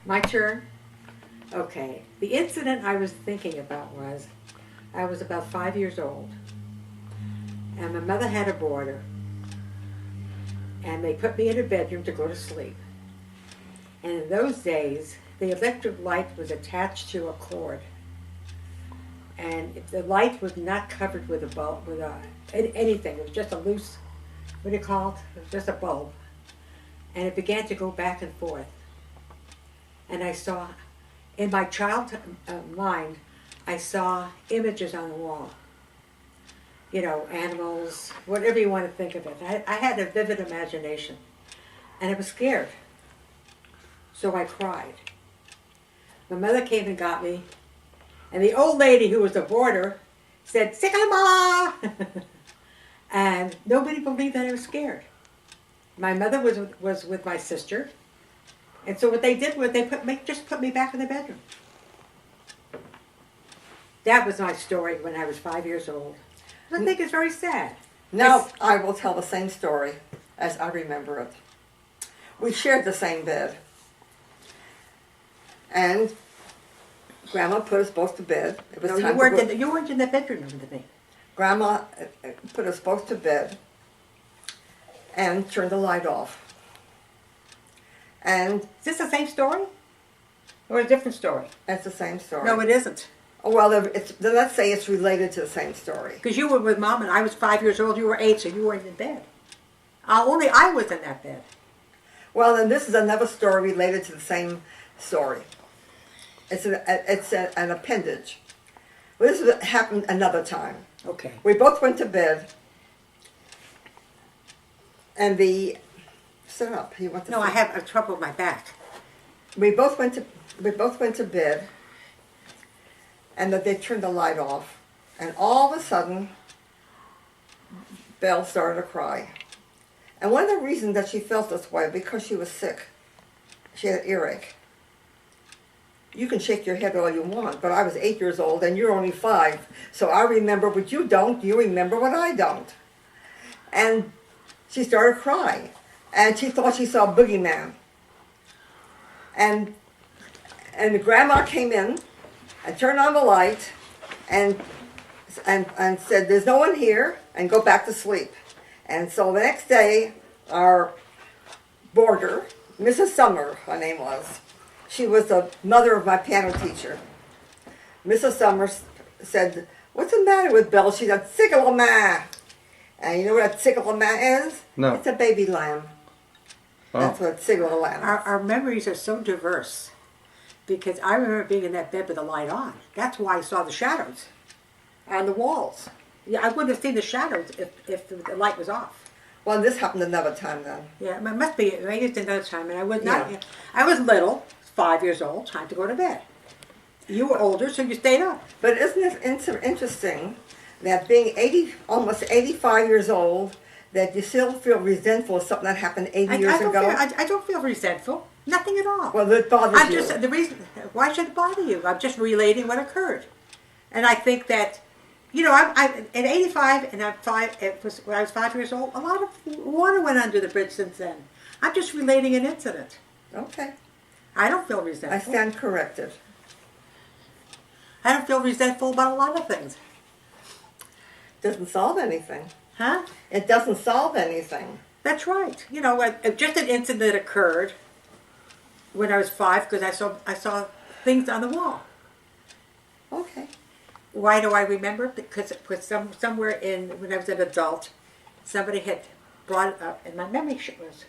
My turn? Okay. The incident I was thinking about was I was about 5 years old, and my mother had a boarder, and they put me in a bedroom to go to sleep. And in those days, the electric light was attached to a cord, and the light was not covered with a bulb, with anything. It was just a loose, what do you call it? It was just a bulb, and it began to go back and forth. And I saw, in my child mind, I saw images on the wall. You know, animals, whatever you want to think of it. I had a vivid imagination, and I was scared. So I cried. My mother came and got me, and the old lady who was a boarder said, "Sikama!" And nobody believed that I was scared. My mother was with my sister, and so what they did was they just put me back in the bedroom. That was my story when I was 5 years old. I think it's very sad. Now I will tell the same story as I remember it. We shared the same bed. And Grandma put us both to bed. It was No, time you weren't in the bedroom with me. Grandma put us both to bed and turned the light off. And Is this the same story? Or a different story? it's the same story. No, it isn't. Oh, well, then let's say it's related to the same story. Because you were with Mom and I was 5 years old, you were 8, so you weren't in bed. Only I was in that bed. Well, then this is another story related to the same story. It's an appendage. Well, this happened another time. Okay. We both went to bed, and sit up. You want to? No, sit? I have trouble with my back. We both went to bed, and that they turned the light off, and all of a sudden, Belle started to cry. And one of the reasons that she felt this way because she was sick. She had an earache. You can shake your head all you want, but I was 8 years old and you're only 5. So I remember what you don't, you remember what I don't. And she started crying. And she thought she saw Bogeyman. And the grandma came in and turned on the light and said, "There's no one here," and go back to sleep. And so the next day, our boarder, Mrs. Summer, her name was, she was the mother of my piano teacher. Mrs. Summers said, "What's the matter with Belle?" She said, "Siggalama." And you know what a siggalama is? No. It's a baby lamb. Oh. That's what siggalama is. Our memories are so diverse. Because I remember being in that bed with the light on. That's why I saw the shadows on the walls. Yeah, I wouldn't have seen the shadows if the light was off. Well, this happened another time then. Yeah, it must be. Maybe it's another time. And I was not. Yeah. I was little, 5 years old. Time to go to bed. You were older, so you stayed up. But isn't it interesting that being almost 85 years old, that you still feel resentful of something that happened 80 years ago? I don't feel resentful. Nothing at all. Well, it bothers I'm you. just the reason. Why should it bother you? I'm just relating what occurred, and I think that, you know, I'm at 85 and I'm 5. It was when I was 5 years old. A lot of water went under the bridge since then. I'm just relating an incident. Okay. I don't feel I resentful. stand corrected. I don't feel resentful about a lot of things. Doesn't solve anything. Huh? It doesn't solve anything. That's right. You know, just an incident occurred when I was 5 because I saw things on the wall. Okay. Why do I remember? Because it was somewhere when I was an adult, somebody had brought it up, and my memory was